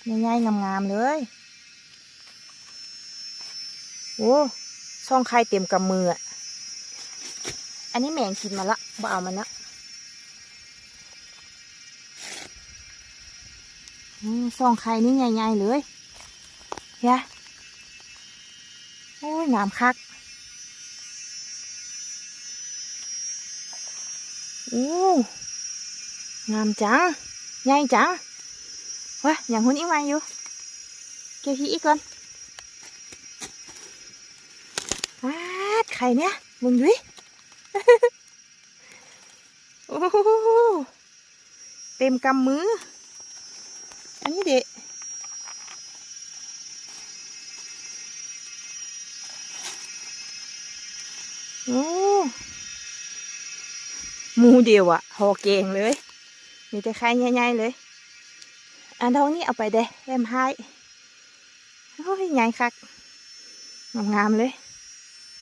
ง่ายๆงามๆเลยโอ้ช่องไข่เต็มกำมืออ่ะอันนี้แมงกินมาละบ่เอามันนะช่องไข่นี่ใหญ่ๆเลยเฮ้ยโอ้ยงามคักโอ้งามจังใหญ่จังวะอย่างหุ่นอีกมาอยู่เกี่ยวขี้อีกก่อนว้าไข่เนี่ยมึงดิโอ้เต็มกำมืออันนี้เด็กโอ้หมูเดียวอะห่อเก่งเลยมีแต่ไข่ใหญ่ๆเลยอันเท่านี้เอาไปเด้แอมให้โอ้ยใหญ่คักงามๆเลย